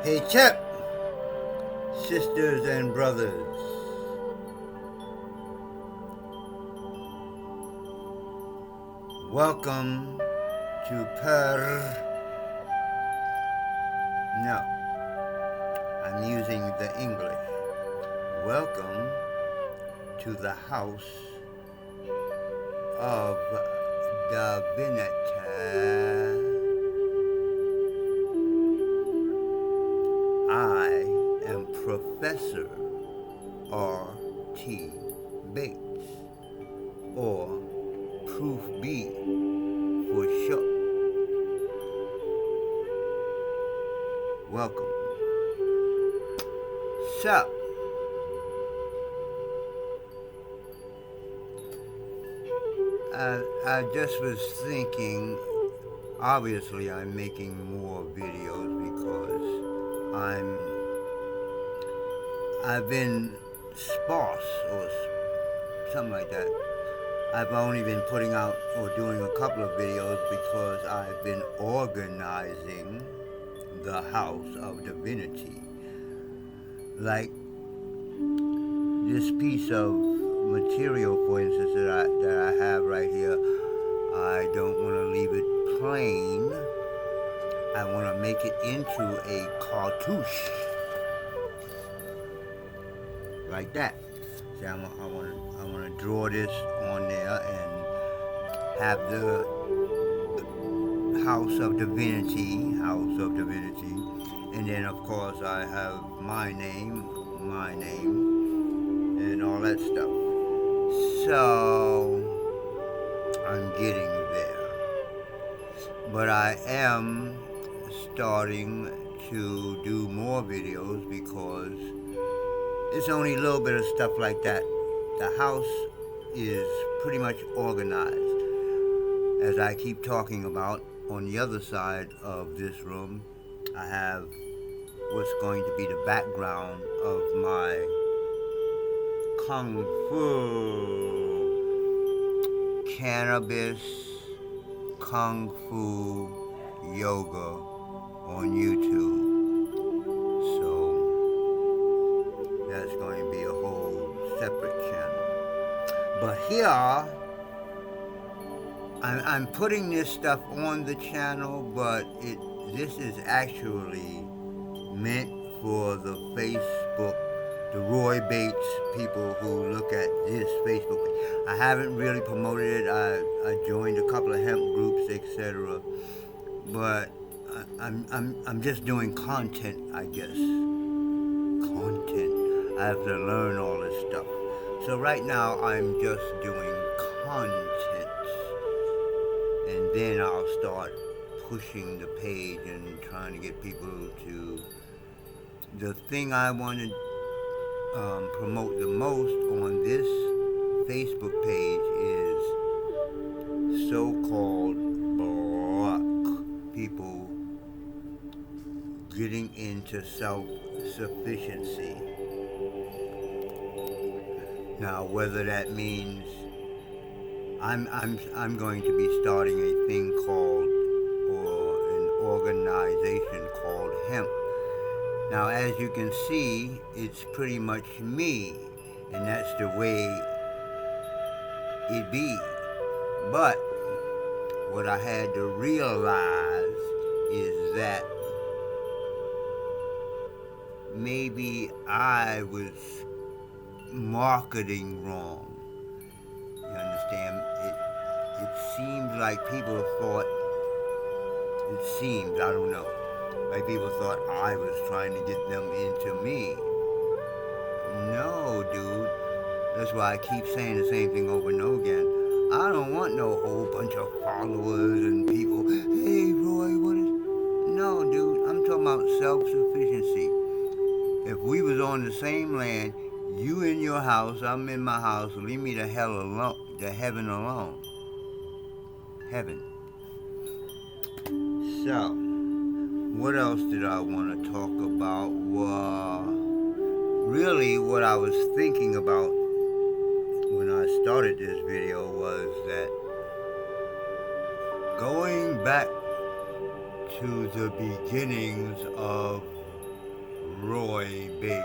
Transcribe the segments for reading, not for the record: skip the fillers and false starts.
Hey, Chip, sisters and brothers, welcome to No, I'm using the English. Welcome to the house of divinity. I am Professor R.T. Bates, or Proof B for short. Welcome. So, I just was thinking, obviously I'm making more videos because I've been sparse or something like that. I've only been putting out or doing a couple of videos because I've been organizing the House of Divinity. Like this piece of material, for instance, that I have right here, I don't want to leave it plain. I want to make it into a cartouche, like that. See, I want to draw this on there and have the House of Divinity, and then of course I have my name, and all that stuff. So I'm getting there, but I am starting to do more videos because it's only a little bit of stuff like that. The house is pretty much organized. As I keep talking about, on the other side of this room, I have what's going to be the background of my Kung Fu, cannabis, Kung Fu yoga on YouTube. So that's going to be a whole separate channel. But here, I'm putting this stuff on the channel, but this is actually meant for the Facebook, the Roy Bates people who look at this Facebook page. I haven't really promoted it. I joined a couple of hemp groups, etc. But I'm just doing content, I guess. Content. I have to learn all this stuff. So right now I'm just doing content. And then I'll start pushing the page and trying to get people to. The thing I want to promote the most on this Facebook page is so-called black people getting into self-sufficiency. Now, whether that means I'm going to be starting a thing called, or an organization called Hemp. Now, as you can see, it's pretty much me, and that's the way it be. But what I had to realize is that maybe I was marketing wrong. You understand? It seems like people thought, I don't know, like people thought I was trying to get them into me. No, dude. That's why I keep saying the same thing over and over again. I don't want no whole bunch of followers and people. Hey, Roy, what is... No, dude. I'm talking about self-sufficiency. If we was on the same land, you in your house, I'm in my house, leave me the hell alone, the heaven alone. Heaven. So, what else did I want to talk about? Well, really what I was thinking about when I started this video was that going back to the beginnings of Roy Bates.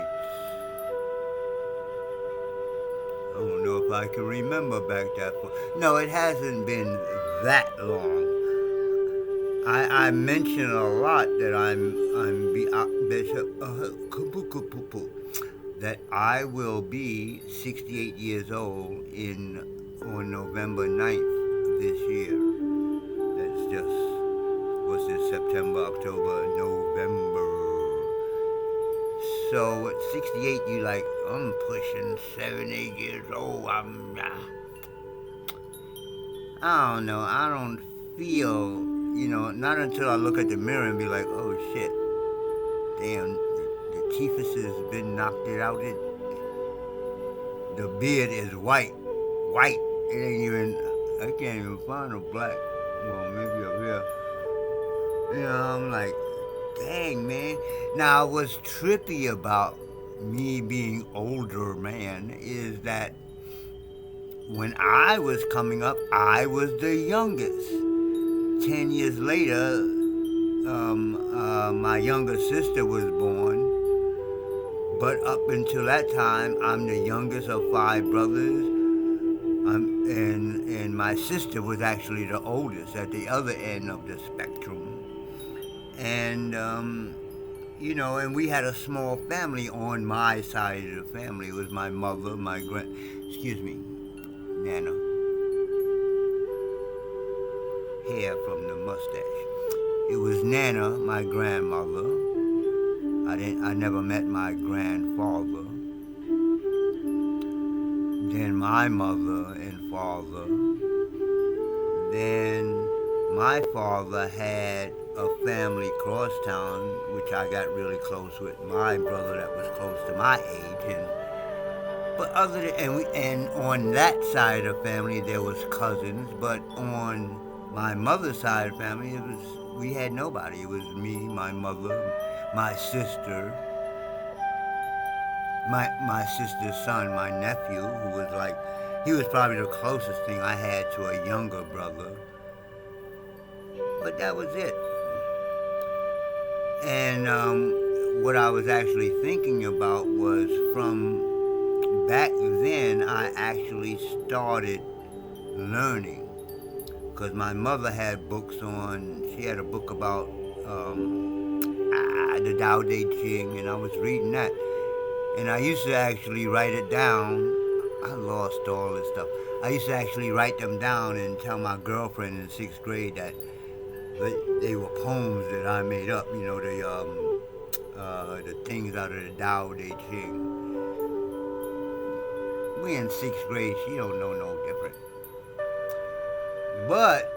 I don't know if I can remember back that far. No, it hasn't been that long. I mention a lot that that I will be 68 years old on November 9th this year. That's just what's this, September, October, November. So at 68, you like, I'm pushing 7, 8 years old. I don't know. I don't feel, not until I look at the mirror and be like, oh shit, damn, the teethus has been knocked it out. The beard is white. It ain't even, I can't even find a black. Well, maybe up here. I'm like, dang, man. Now, what's trippy about me being older, man, is that when I was coming up, I was the youngest. 10 years later, my younger sister was born. But up until that time, I'm the youngest of 5 brothers. And my sister was actually the oldest at the other end of the spectrum. And, and we had a small family on my side of the family. It was my mother, Nana. Hair from the mustache. It was Nana, my grandmother. I never met my grandfather. Then my mother and father. Then my father had a family cross town, which I got really close with. My brother that was close to my age, and on that side of the family there was cousins, but on my mother's side of the family we had nobody. It was me, my mother, my sister, my sister's son, my nephew, who was he was probably the closest thing I had to a younger brother. But that was it. And what I was actually thinking about was from back then I actually started learning. Because my mother had books she had a book about the Tao Te Ching, and I was reading that. And I used to actually write it down. I lost all this stuff. I used to actually write them down and tell my girlfriend in 6th grade that they were poems that I made up, the things out of the Tao Te Ching. We in 6th grade, she don't know no different. But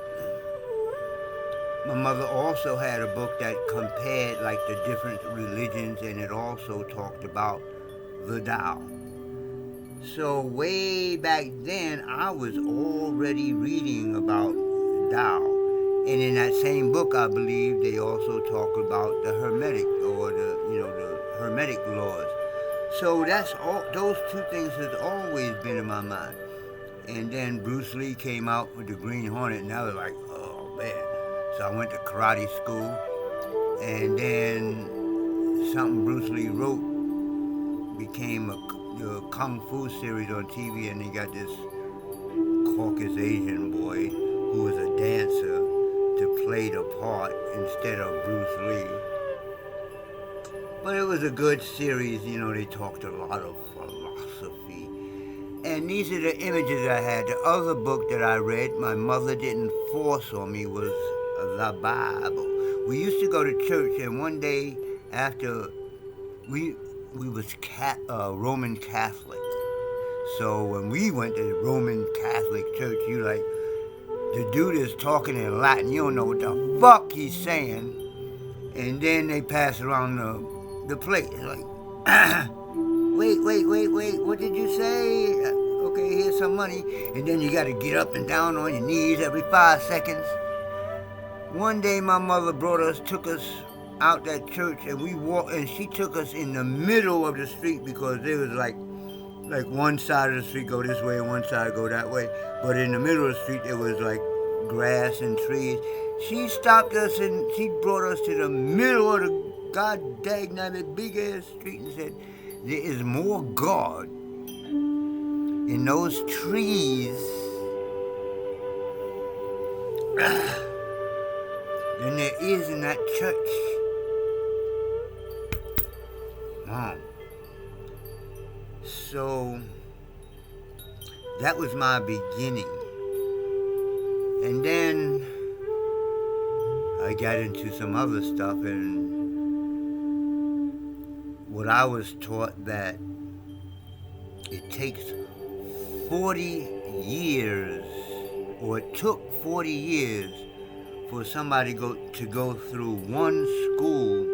my mother also had a book that compared the different religions, and it also talked about the Tao. So way back then, I was already reading about Tao. And in that same book, I believe they also talk about the Hermetic, or the Hermetic laws. So that's all. Those two things has always been in my mind. And then Bruce Lee came out with the Green Hornet, and I was like, oh man. So I went to karate school, and then something Bruce Lee wrote became the Kung Fu series on TV, and they got this Caucasian Asian boy who was a dancer to play the part instead of Bruce Lee. But it was a good series, they talked a lot of philosophy. And these are the images I had. The other book that I read, my mother didn't force on me, was the Bible. We used to go to church, and one day after we was Roman Catholic. So when we went to the Roman Catholic church, the dude is talking in Latin. You don't know what the fuck he's saying. And then they pass around the plate. It's like, wait, what did you say? Okay, here's some money. And then you got to get up and down on your knees every 5 seconds. One day my mother took us out that church, and we walked, and she took us in the middle of the street, because there was like one side of the street go this way and one side go that way. But in the middle of the street, there was grass and trees. She stopped us and she brought us to the middle of the god dang it big ass street and said, there is more God in those trees than there is in that church. Mom. So that was my beginning. And then I got into some other stuff, and what I was taught that it takes 40 years, or it took 40 years for somebody to go through one school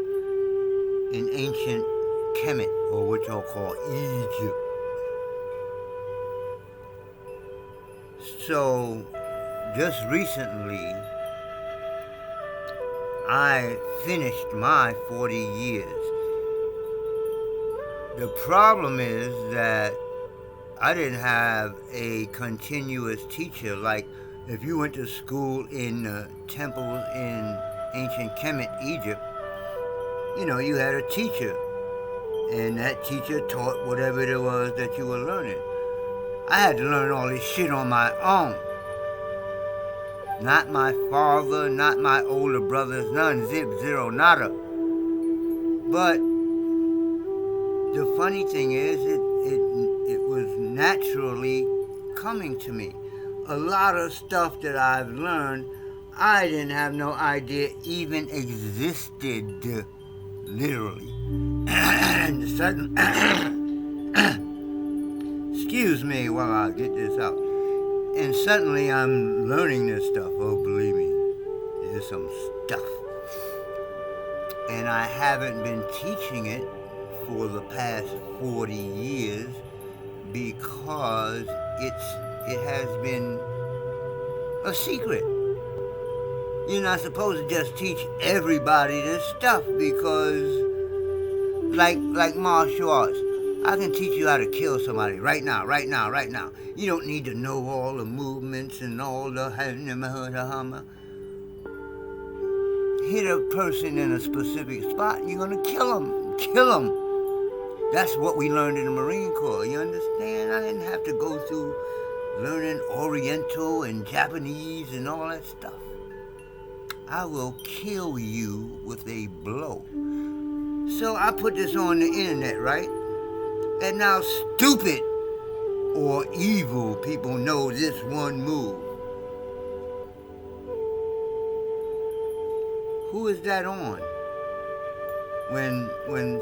in ancient Kemet, or what y'all call Egypt. So just recently, I finished my 40 years. The problem is that I didn't have a continuous teacher. Like if you went to school in temples in ancient Kemet, Egypt, you had a teacher, and that teacher taught whatever it was that you were learning. I had to learn all this shit on my own. Not my father, not my older brothers, none, zip, zero, nada. But the funny thing is, it was naturally coming to me. A lot of stuff that I've learned, I didn't have no idea even existed, literally. And sudden, excuse me while I get this out. And suddenly I'm learning this stuff. Oh, believe me, there's some stuff. And I haven't been teaching it for the past 40 years because it has been a secret. You're not supposed to just teach everybody this stuff because, like martial arts, I can teach you how to kill somebody right now. You don't need to know all the movements and all the hit a person in a specific spot, you're gonna kill them. That's what we learned in the Marine Corps. You understand? I didn't have to go through learning Oriental and Japanese and all that stuff. I will kill you with a blow. So I put this on the internet, right? And now stupid or evil people know this one move. Who is that on? When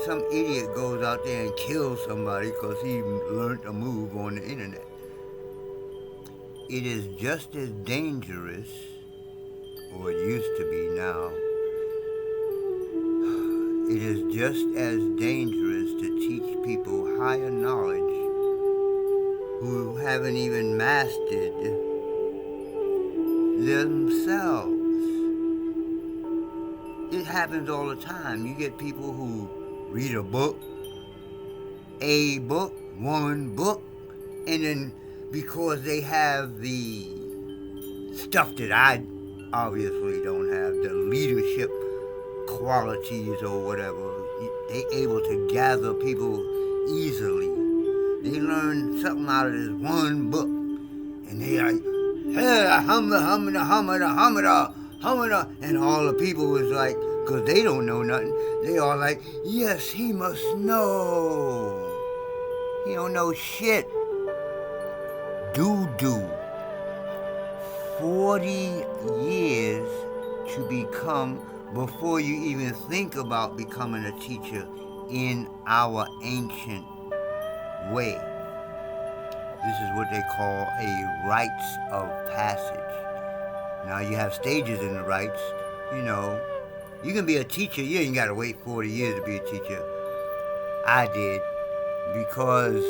some idiot goes out there and kills somebody because he learned a move on the internet. It is just as dangerous, or it used to be now, it is just as dangerous to teach people higher knowledge who haven't even mastered themselves. It happens all the time. You get people who read a book, one book, and then because they have the stuff that I obviously don't have, the leadership qualities or whatever, they able to gather people easily. They learn something out of this one book, and they are, hey, Hamada, and all the people was like, because they don't know nothing, they all like, yes, he must know. He don't know shit. Doo-doo. 40 years to become, before you even think about becoming a teacher in our ancient way. This is what they call a rites of passage. Now you have stages in the rites, You can be a teacher, you ain't gotta wait 40 years to be a teacher. I did, because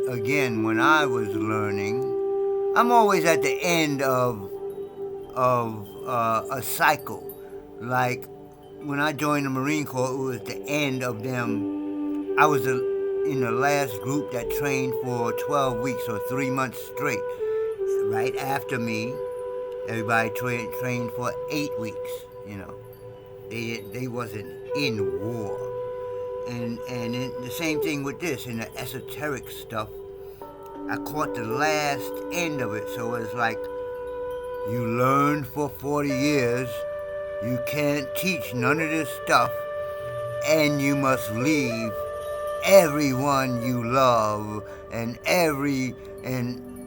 again, when I was learning, I'm always at the end of a cycle. Like when I joined the Marine Corps, it was the end of them. I was in the last group that trained for 12 weeks or 3 months straight. Right after me, everybody trained for 8 weeks, They wasn't in war. And the same thing with this and the esoteric stuff. I caught the last end of it, so it's like you learned for 40 years, you can't teach none of this stuff, and you must leave everyone you love and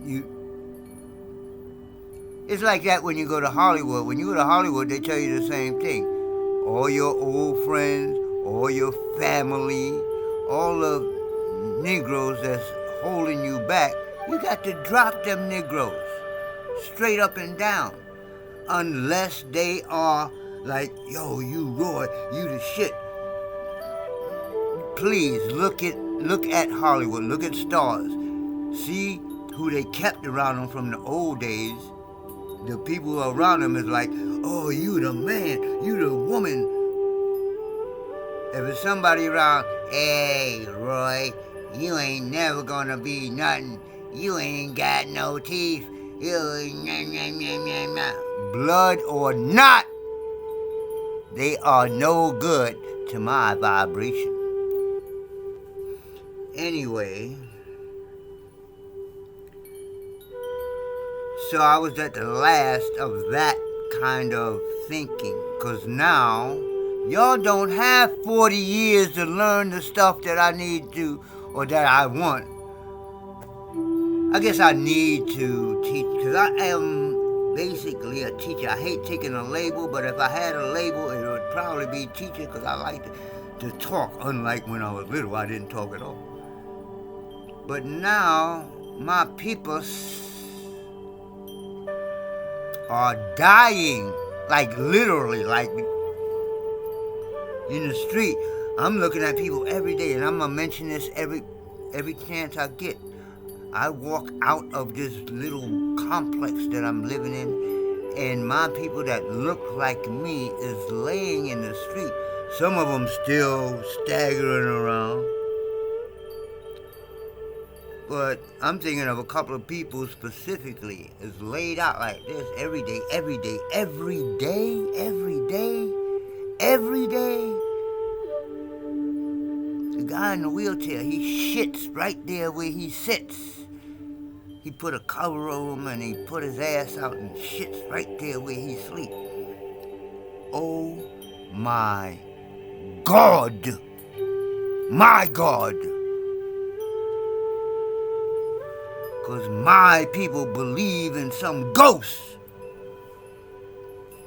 you. It's like that when you go to Hollywood. When you go to Hollywood, they tell you the same thing. All your old friends, all your family, all the Negroes that's holding you back, you got to drop them Negroes straight up and down, unless they are like, yo, you Roy, you the shit. Please look at Hollywood, look at stars, see who they kept around them from the old days. The people around them is like, oh, you the man, you the woman. If it's somebody around, hey, Roy, you ain't never gonna be nothing. You ain't got no teeth. You blood or not, they are no good to my vibration. Anyway, so I was at the last of that kind of thinking, because now y'all don't have 40 years to learn the stuff that I need to, or that I want. I guess I need to teach, because I am basically a teacher. I hate taking a label, but if I had a label, it would probably be teacher, because I like to talk, unlike when I was little, I didn't talk at all. But now, my people are dying, like literally, like in the street. I'm looking at people every day, and I'm gonna mention this every chance I get. I walk out of this little complex that I'm living in, and my people that look like me is laying in the street. Some of them still staggering around. But I'm thinking of a couple of people specifically is laid out like this every day. The guy in the wheelchair, he shits right there where he sits. He put a cover over him and he put his ass out and shits right there where he sleeps. Oh my God. My God. Because my people believe in some ghosts.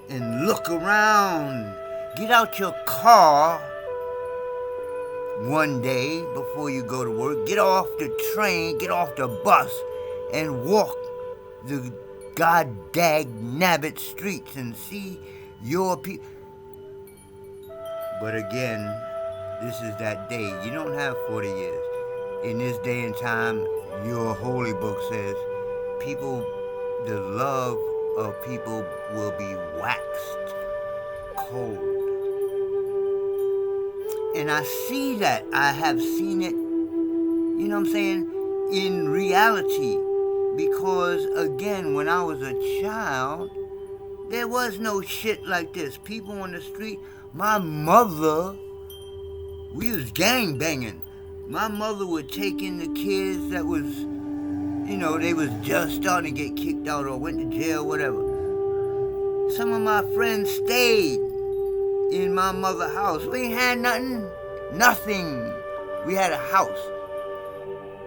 And look around. Get out your car one day before you go to work. Get off the train, get off the bus, and walk the god-dag-nabbit streets and see your people. But again, this is that day. You don't have 40 years. In this day and time, your holy book says the love of people will be waxed cold. And I see that. I have seen it, you know what I'm saying, in reality. Because, again, when I was a child, there was no shit like this. People on the street, my mother, we was gang banging. My mother would take in the kids that was, they was just starting to get kicked out or went to jail, whatever. Some of my friends stayed in my mother's house. We ain't had nothing. We had a house.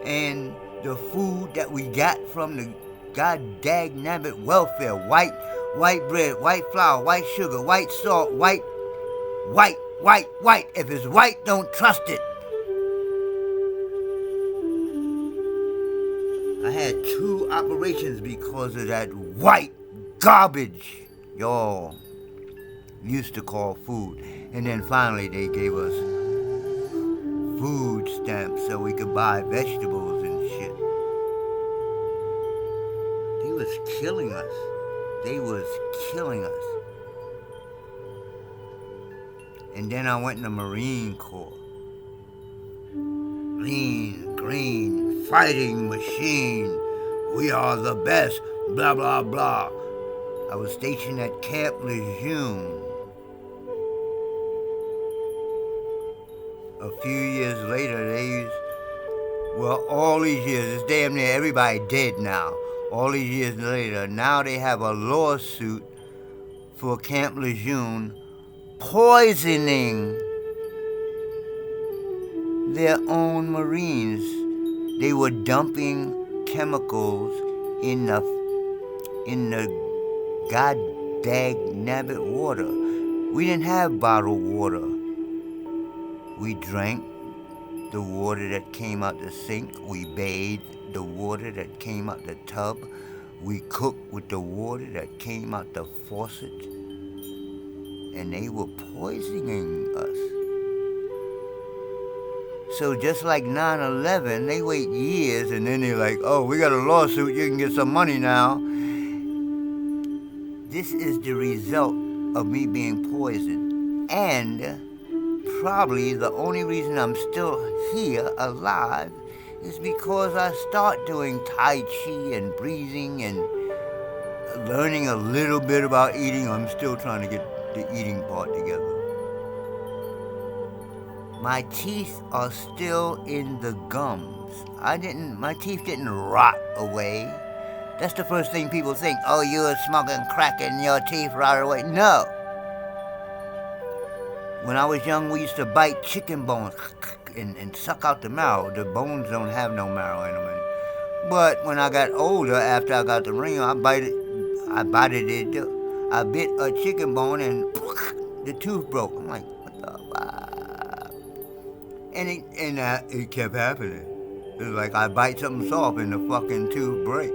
And the food that we got from the god-dag-nabbit welfare, white bread, white flour, white sugar, white salt, white. If it's white, don't trust it. I had 2 operations because of that white garbage y'all used to call food. And then finally they gave us food stamps so we could buy vegetables and shit. They was killing us. And then I went in the Marine Corps. Lean, green, fighting machine. We are the best, blah, blah, blah. I was stationed at Camp Lejeune. a few years later, all these years, it's damn near everybody dead now. All these years later, now they have a lawsuit for Camp Lejeune poisoning their own Marines. They were dumping chemicals in the god dag nabbit water. We didn't have bottled water. We drank the water that came out the sink. We bathed the water that came out the tub. We cooked with the water that came out the faucet. And they were poisoning us. So just like 9/11, they wait years and then they're like, oh, we got a lawsuit, you can get some money now. This is the result of me being poisoned. And probably the only reason I'm still here alive is because I start doing Tai Chi and breathing and learning a little bit about eating. I'm still trying to get the eating part together. My teeth are still in the gums. My teeth didn't rot away. That's the first thing people think. Oh, you were smoking crack and your teeth rotted away. No. When I was young, we used to bite chicken bones and suck out the marrow. The bones don't have no marrow in them. But when I got older, after I got the ring, I bit a chicken bone and the tooth broke. I'm like, what the fuck? And it kept happening. It was like I bite something soft and the fucking tooth break.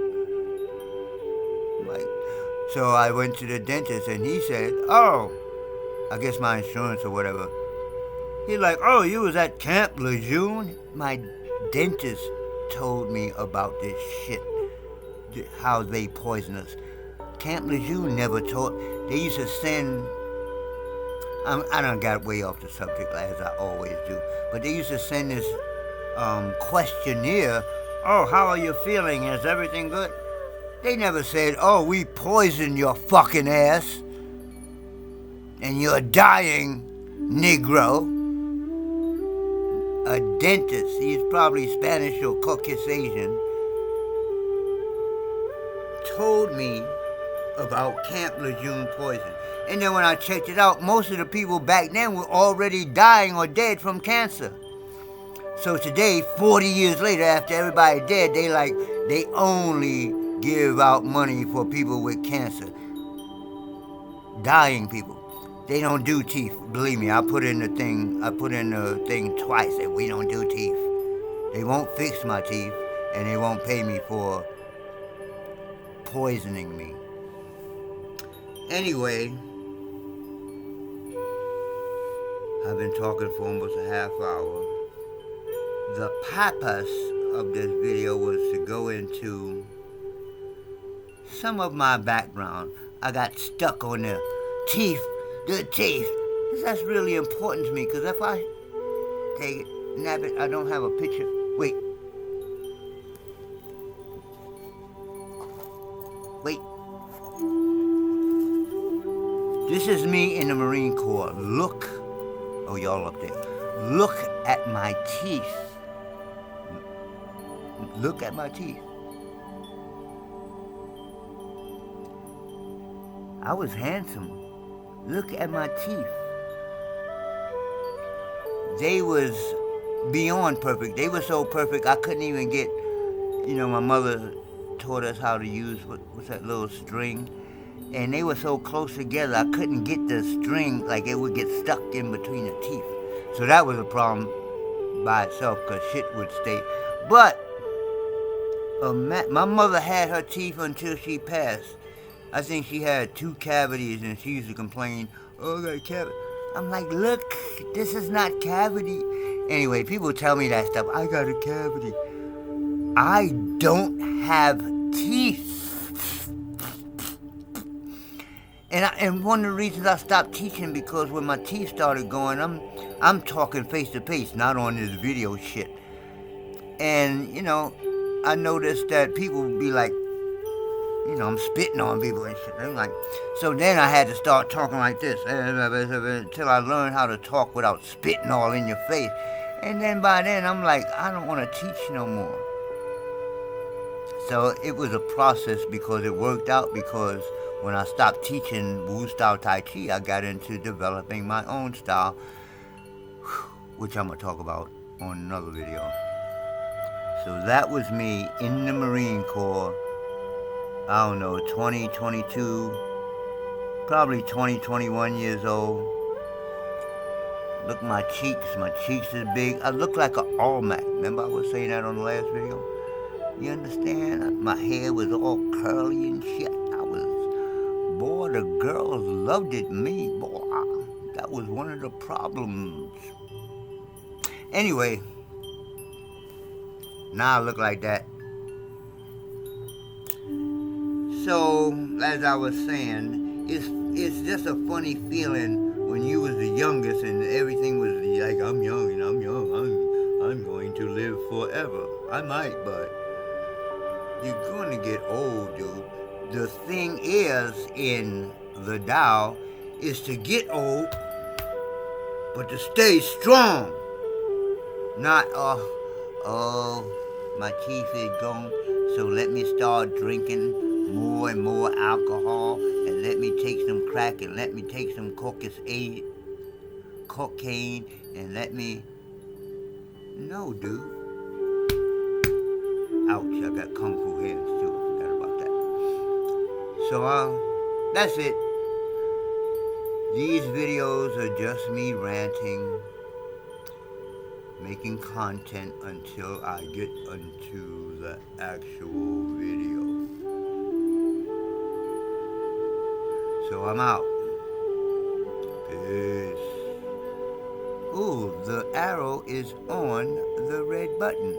So I went to the dentist and he said, oh, I guess my insurance or whatever. He's like, oh, you was at Camp Lejeune? My dentist told me about this shit, how they poison us. Camp Lejeune never told. They used to send, I done got way off the subject as I always do, but they used to send this questionnaire. Oh, how are you feeling? Is everything good? They never said, oh, we poisoned your fucking ass and you're dying, Negro. A dentist, he's probably Spanish or Caucasian, told me about Camp Lejeune poison. And then when I checked it out, most of the people back then were already dying or dead from cancer. So today, 40 years later, after everybody dead, they only give out money for people with cancer. Dying people. They don't do teeth. Believe me, I put in the thing twice and we don't do teeth. They won't fix my teeth and they won't pay me for poisoning me. Anyway, I've been talking for almost a half hour. The purpose of this video was to go into some of my background. I got stuck on the teeth. That's really important to me, because if I take it, nabbit, I don't have a picture. Wait. This is me in the Marine Corps. Look. Oh, y'all up there. Look at my teeth. Look at my teeth. I was handsome. Look at my teeth. They was beyond perfect. They were so perfect I couldn't even get, my mother taught us how to use, what's that little string? And they were so close together I couldn't get the string, like it would get stuck in between the teeth. So that was a problem by itself, because shit would stay. But my mother had her teeth until she passed. I think she had 2 cavities and she used to complain, oh, I got a cavity. I'm like, look, this is not cavity. Anyway, people tell me that stuff. I got a cavity. I don't have teeth. And one of the reasons I stopped teaching, because when my teeth started going, I'm talking face to face, not on this video shit. And, I noticed that people would be like, I'm spitting on people and shit. I'm like, so then I had to start talking like this until I learned how to talk without spitting all in your face. And then by then I'm like, I don't want to teach no more. So it was a process because it worked out because when I stopped teaching Wu style Tai Chi, I got into developing my own style, which I'm going to talk about on another video. So that was me in the Marine Corps, I don't know, 20, 22, probably 20, 21 years old. Look at my cheeks is big. I look like an Olmec. Remember I was saying that on the last video? You understand? My hair was all curly and shit. Boy, the girls loved it me. Boy, that was one of the problems. Anyway, now I look like that. So, as I was saying, it's just a funny feeling when you was the youngest and everything was like, I'm young, I'm going to live forever. I might, but you're going to get old, dude. The thing is, in the Tao, is to get old, but to stay strong. Not, my teeth is gone, so let me start drinking more and more alcohol, and let me take some crack, and let me take some cocaine, and let me... No, dude. Ouch, I got kung fu hands too, I forgot about that. So, that's it. These videos are just me ranting, making content until I get into the actual video. So I'm out. Peace. Ooh, the arrow is on the red button.